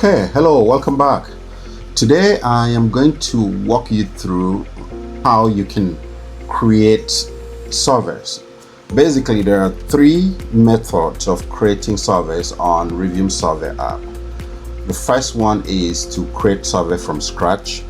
Okay, hello, welcome back. Today I am going to walk you through how you can create surveys. Basically, there are three methods of creating surveys on Rivium Survey App. The first one is to create survey from scratch.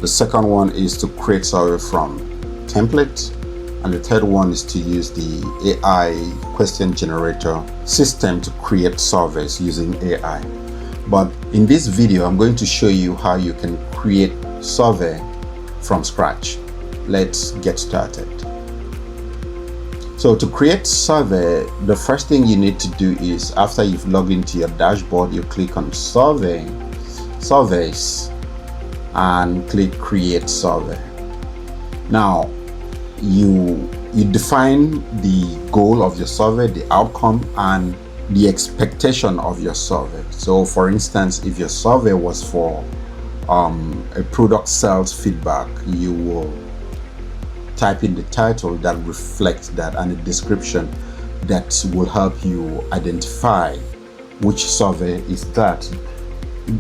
The second one is to create survey from template. And the third one is to use the AI question generator system to create surveys using AI. But in this video, I'm going to show you how you can create survey from scratch. Let's get started. So to create survey, the first thing you need to do is, after you've logged into your dashboard, you click on surveys and click create survey. Now you define the goal of your survey, the outcome, and the expectation of your survey. So for instance, if your survey was for a product sales feedback, you will type in the title that reflects that and a description that will help you identify which survey is that.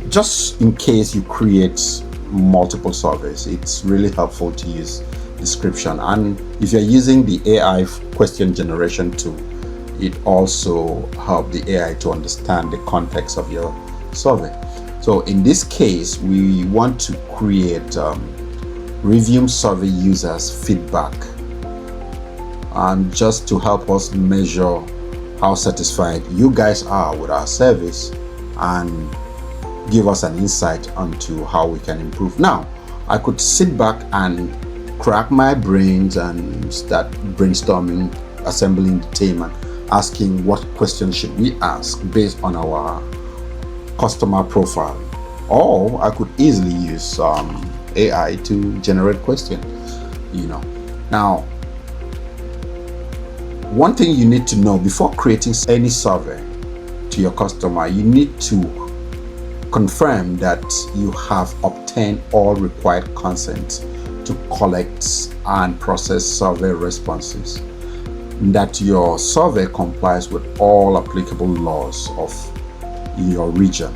Just in case you create multiple surveys, it's really helpful to use description. And if you're using the AI question generation tool, it also helps the AI to understand the context of your survey. So in this case, we want to create Rivium survey users feedback, and just to help us measure how satisfied you guys are with our service and give us an insight onto how we can improve. Now, I could sit back and crack my brains and start brainstorming, assembling the team, and asking what questions should we ask based on our customer profile. Or I could easily use AI to generate questions, Now, one thing you need to know before creating any survey to your customer, you need to confirm that you have obtained all required consent to collect and process survey responses, that your survey complies with all applicable laws of your region.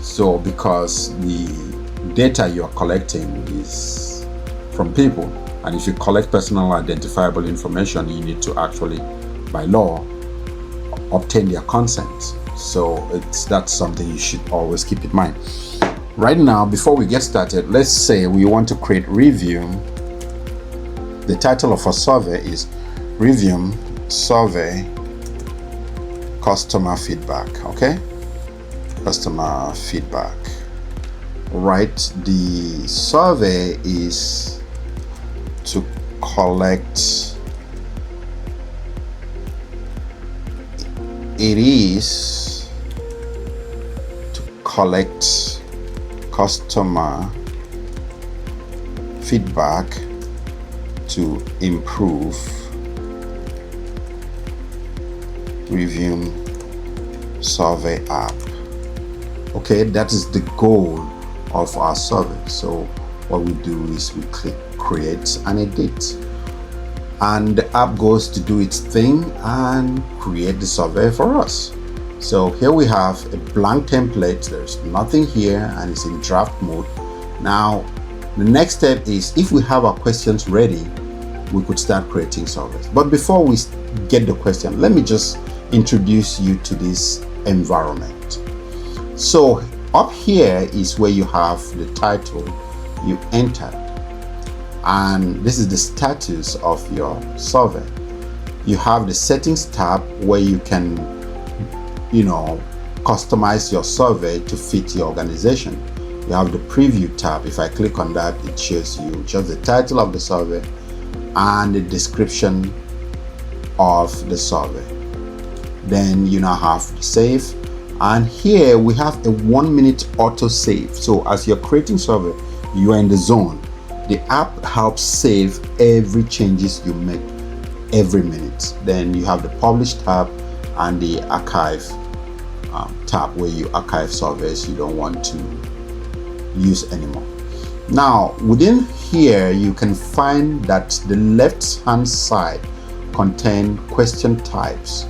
So because the data you're collecting is from people, and if you collect personal identifiable information, you need to actually, by law, obtain their consent. So that's something you should always keep in mind. Right now, before we get started, let's say we want to create Rivium. The title of our survey is Rivium Survey Customer Feedback. Okay, customer feedback. Right, the survey is to collect. It is to collect customer feedback to improve Rivium Survey App. Okay, that is the goal of our survey. So what we do is we click create and edit, and the app goes to do its thing and create the survey for us. So here we have a blank template. There's nothing here and it's in draft mode. Now the next step is, if we have our questions ready, we could start creating surveys. But before we get the question, let me just introduce you to this environment. So up here is where you have the title you entered, and this is the status of your survey. You have the settings tab where you can customize your survey to fit your organization. You have the preview tab. If I click on that, it shows you just the title of the survey and the description of the survey. Then you now have the save, and here we have a 1-minute auto save. So as you're creating survey, you are in the zone. The app helps save every changes you make every minute. Then you have the publish tab and the archive tab, where you archive surveys you don't want to use anymore. Now within here, you can find that the left hand side contain question types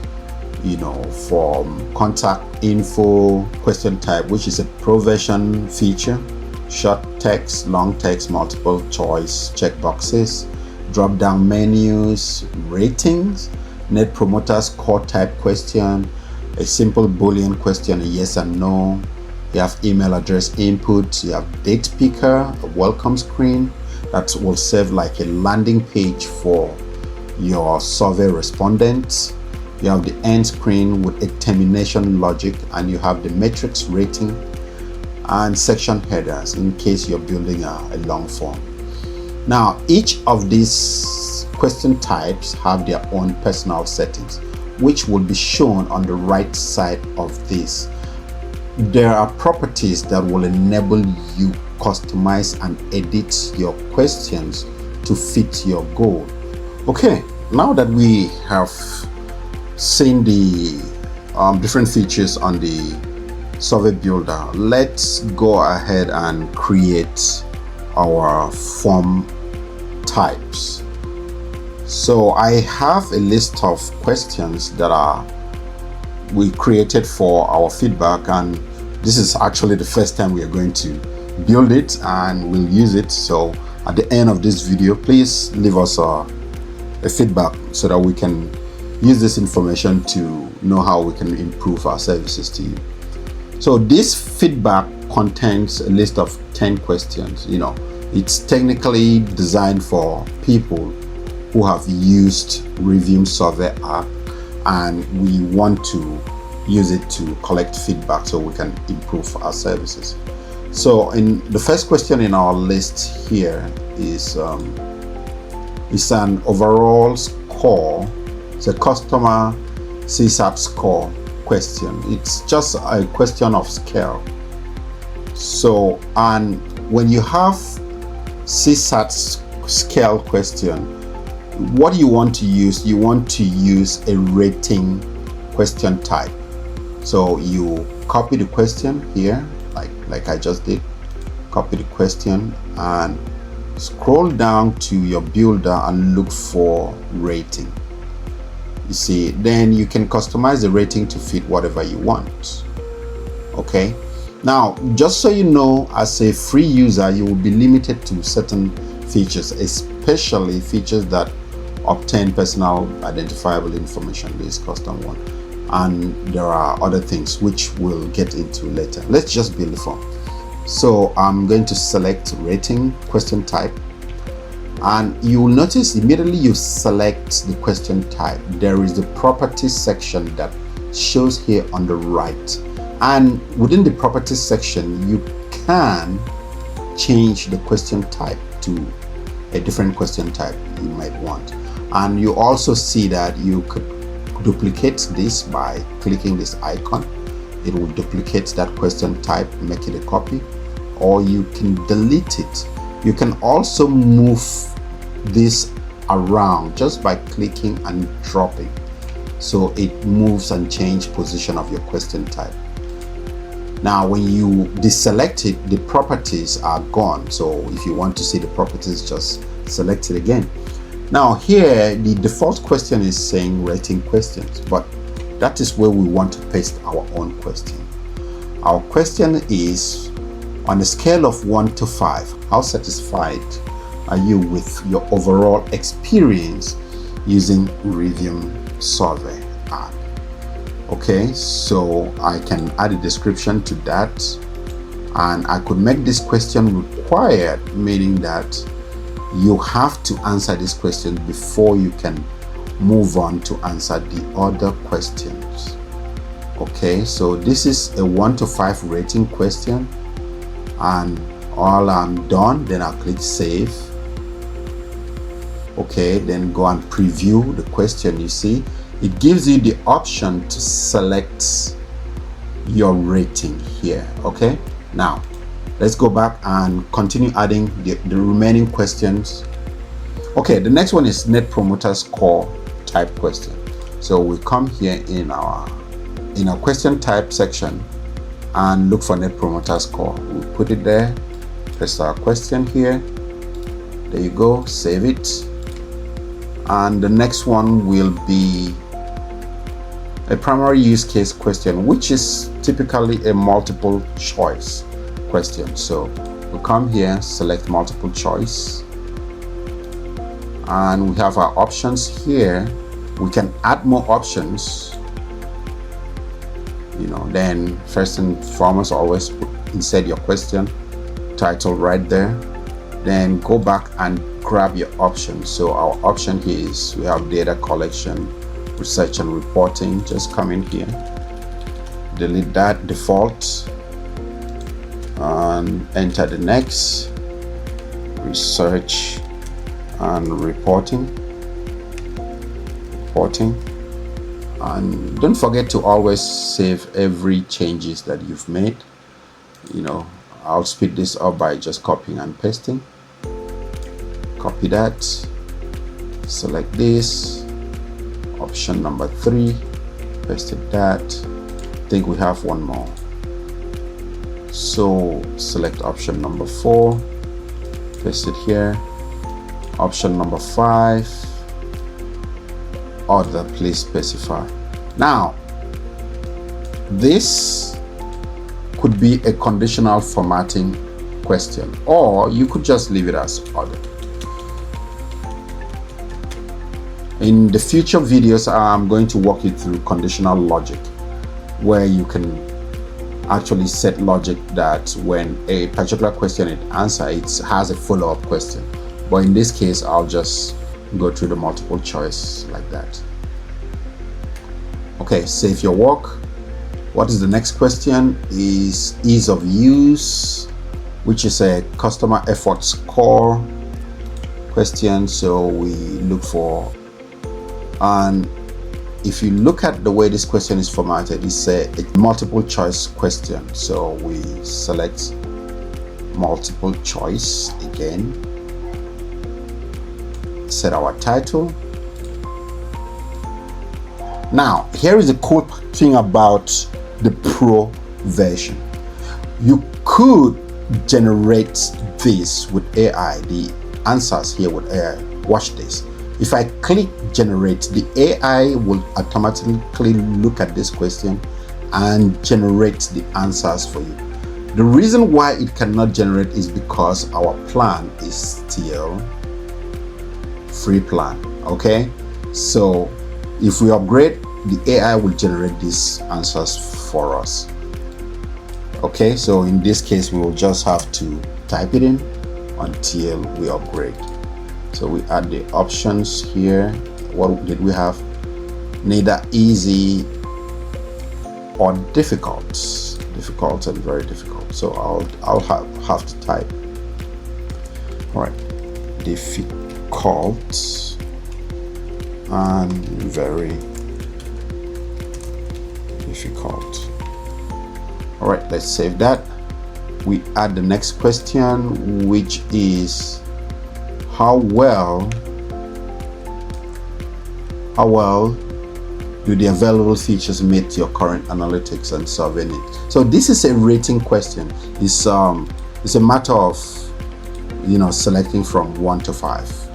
from contact info, question type, which is a provision feature, short text, long text, multiple choice checkboxes, drop down menus, ratings, net promoter score type question, a simple Boolean question, a yes and no. You have email address input, you have date picker, a welcome screen that will serve like a landing page for your survey respondents. You have the end screen with a termination logic, and you have the matrix rating and section headers in case you're building a long form. Now, each of these question types have their own personal settings, which will be shown on the right side of this. There are properties that will enable you customize and edit your questions to fit your goal. Okay, now that we have seen the different features on the survey builder, let's go ahead and create our form types. So I have a list of questions that we created for our feedback, and this is actually the first time we are going to build it and we'll use it. So at the end of this video, please leave us a feedback so that we can use this information to know how we can improve our services to you. So this feedback contains a list of 10 questions. It's technically designed for people who have used Rivium Survey App, and we want to use it to collect feedback so we can improve our services. So in the first question in our list here is an overall score. It's a customer CSAT score question. It's just a question of scale. So, and when you have CSAT scale question, what do you want to use? You want to use a rating question type. So you copy the question here, like I just did. Copy the question and scroll down to your builder and look for rating. You see, then you can customize the rating to fit whatever you want. Okay, now just so you know, as a free user, you will be limited to certain features, especially features that obtain personal identifiable information. This custom one, and there are other things which we'll get into later. Let's just build the form. So I'm going to select rating question type, and you will notice immediately you select the question type, there is the properties section that shows here on the right, and within the properties section you can change the question type to a different question type you might want. And you also see that you could duplicate this by clicking this icon. It will duplicate that question type, make it a copy, or you can delete it. You can also move this around just by clicking and dropping, so it moves and changes position of your question type. Now when you deselect it, the properties are gone. So if you want to see the properties, just select it again. Now here the default question is saying rating questions, but that is where we want to paste our own question. Our question is, on a scale of 1 to 5, how satisfied are you with your overall experience using Rivium Survey App? Okay, so I can add a description to that, and I could make this question required, meaning that you have to answer this question before you can move on to answer the other questions. Okay, so this is a 1 to 5 rating question, and all I'm done, then I'll click save. Okay, then go and preview the question. You see, it gives you the option to select your rating here. Okay, now let's go back and continue adding the remaining questions. Okay, the next one is net promoter score type question. So we come here in our question type section and look for net promoter score. We put it there, press our question here, there you go, save it. And the next one will be a primary use case question, which is typically a multiple choice question. So we come here, select multiple choice, and we have our options here. We can add more options. Then first and foremost, always insert your question title right there. Then go back and grab your option. So our option here is, we have data collection, research and reporting. Just come in here, delete that default, and enter the next, research and reporting. And don't forget to always save every changes that you've made. I'll speed this up by just copying and pasting. Copy that, select this, option number 3, pasted that. I think we have one more, so select option number 4, paste it here. Option number 5, order, please specify. Now this could be a conditional formatting question, or you could just leave it as order. In the future videos, I'm going to walk you through conditional logic, where you can actually set logic that when a particular question is answered, it has a follow-up question. But in this case, I'll just go through the multiple choice like that. Okay, save your work. What is the next question? Is ease of use, which is a customer effort score question. So we look for, and if you look at the way this question is formatted, it's a multiple choice question. So we select multiple choice again, set our title. Now here is the cool thing about the Pro version. You could generate this with AI, the answers here with AI. Watch this. If I click generate, the AI will automatically look at this question and generate the answers for you. The reason why it cannot generate is because our plan is still free plan. Okay, so if we upgrade, the AI will generate these answers for us. Okay, so in this case, we will just have to type it in until we upgrade. So we add the options here. What did we have? Neither easy or difficult. Difficult and very difficult. So I'll have to type. All right, difficult and very difficult. All right, let's save that. We add the next question, which is how well do the available features meet your current analytics and survey needs? So this is a rating question. It's a matter of selecting from 1 to 5.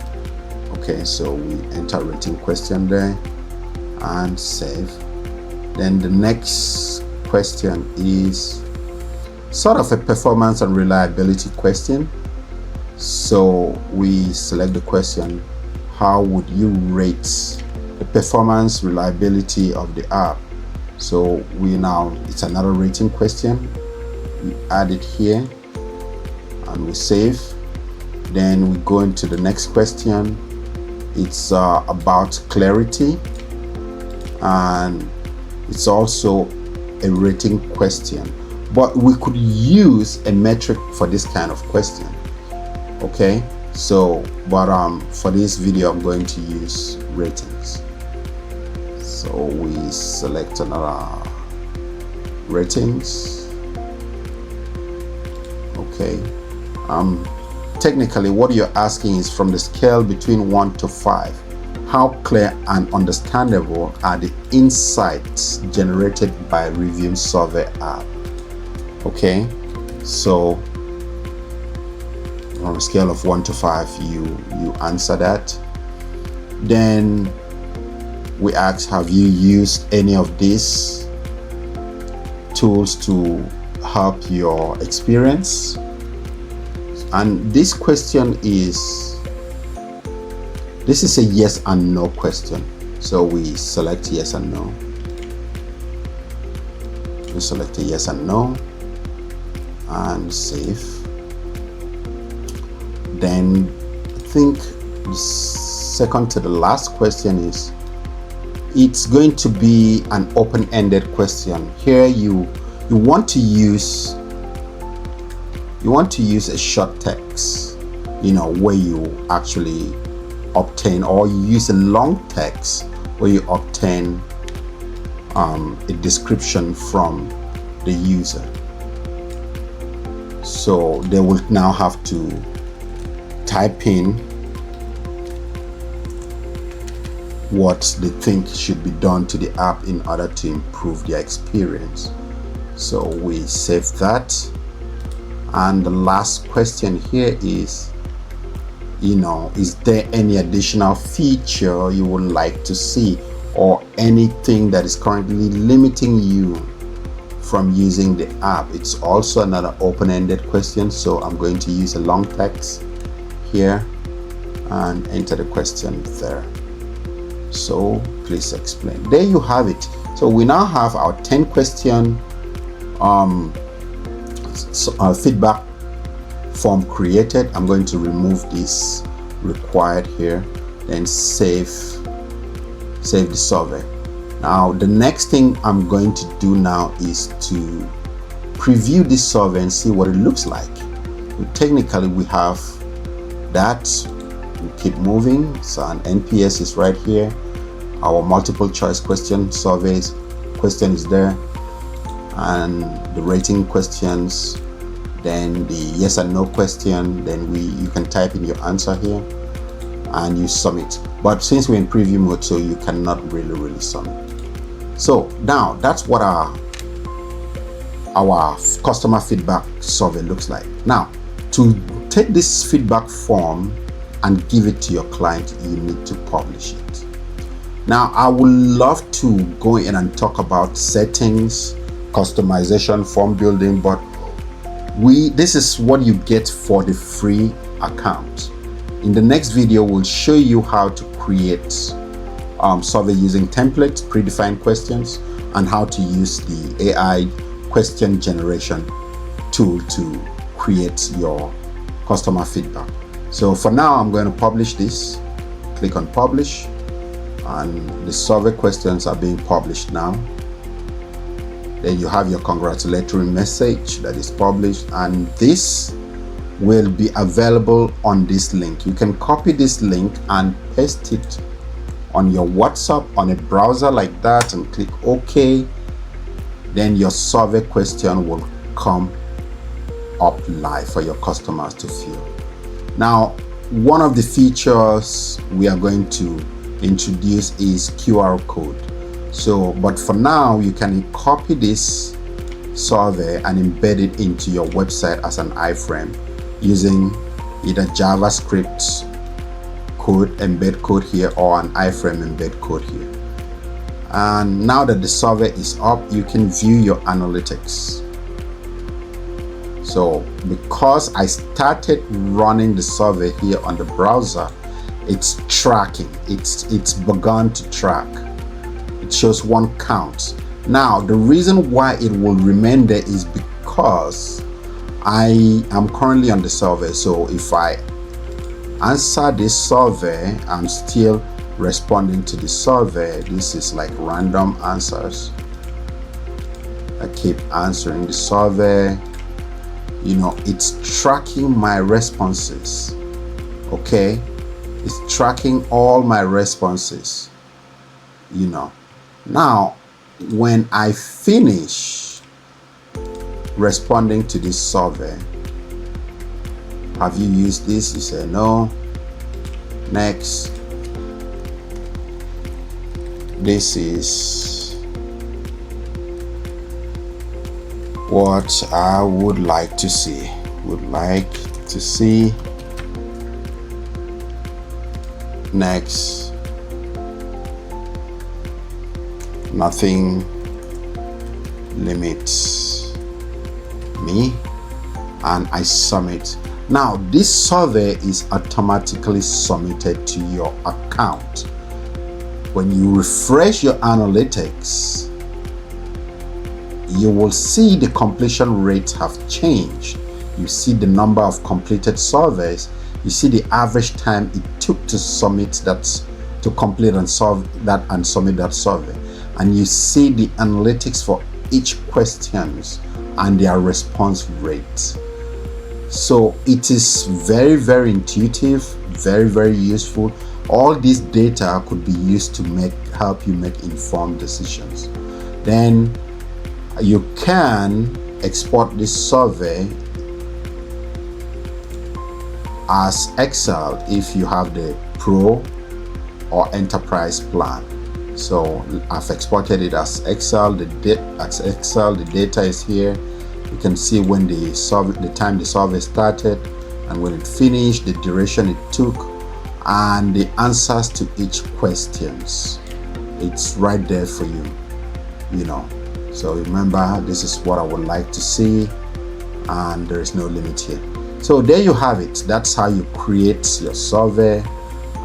Okay, so we enter rating question there and save. Then the next question is sort of a performance and reliability question. So we select the question, how would you rate the performance reliability of the app? So it's another rating question. We add it here and we save. Then we go into the next question. It's about clarity, and it's also a rating question, but we could use a metric for this kind of question. Okay, so for this video I'm going to use ratings. So we select another ratings. Okay, technically what you're asking is from the scale between 1 to 5, how clear and understandable are the insights generated by Rivium Survey App? Okay, so on a scale of 1 to 5, you answer that. Then we ask, have you used any of these tools to help your experience? And this question is a yes and no question. So we select yes and no. We select a yes and no and save. Then I think the second to the last question is, it's going to be an open-ended question. Here you want to use a short text, where you actually obtain, or you use a long text where you obtain a description from the user. So they will now have to type in what they think should be done to the app in order to improve their experience. So we save that. And the last question here is, is there any additional feature you would like to see, or anything that is currently limiting you from using the app? It's also another open-ended question, so I'm going to use a long text here and enter the question there. So please explain. There you have it. So we now have our 10 question feedback form created. I'm going to remove this required here, then save the survey. Now the next thing I'm going to do now is to preview this survey and see what it looks like. Technically we have that. We keep moving. So an NPS is right here. Our multiple choice question surveys question is there, and the rating questions, then the yes and no question. Then you can type in your answer here and you submit. But since we're in preview mode, so you cannot really submit. So now that's what our customer feedback survey looks like. Now to take this feedback form and give it to your client, you need to publish it. Now I would love to go in and talk about settings, customization, form building, but this is what you get for the free account. In the next video, we'll show you how to create survey using templates, predefined questions, and how to use the AI question generation tool to create your customer feedback. So for now, I'm going to publish this. Click on publish, and the survey questions are being published now. Then you have your congratulatory message that is published, and this will be available on this link. You can copy this link and paste it on your WhatsApp on a browser like that and click OK. Then your survey question will come up live for your customers to fill. Now, one of the features we are going to introduce is QR code. So, but for now, you can copy this survey and embed it into your website as an iframe using either JavaScript code, embed code here, or an iframe embed code here. And now that the survey is up, you can view your analytics. So because I started running the survey here on the browser, it's tracking. It's begun to track. It shows one count. Now the reason why it will remain there is because I am currently on the survey. So if I answer this survey, I'm still responding to the survey. This is like random answers. I keep answering the survey. It's tracking my responses. Okay, it's tracking all my responses. Now when I finish responding to this survey, have you used this? You say no. Next. This is what I would like to see. Next. Nothing limits me, and I submit. Now this survey is automatically submitted to your account. When you refresh your analytics, you will see the completion rates have changed. You see the number of completed surveys. You see the average time it took to submit that, to complete and solve that and submit that survey. And you see the analytics for each questions and their response rate. So it is very, very intuitive, very, very useful. All this data could be used to help you make informed decisions. Then you can export this survey as Excel if you have the Pro or Enterprise plan. So I've exported it as Excel. The data is here. You can see when the time the survey started and when it finished, the duration it took, and the answers to each questions. It's right there for you, So remember, this is what I would like to see, and there is no limit here. So there you have it. That's how you create your survey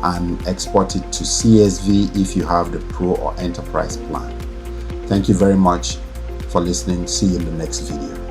and export it to CSV if you have the Pro or Enterprise plan. Thank you very much for listening. See you in the next video.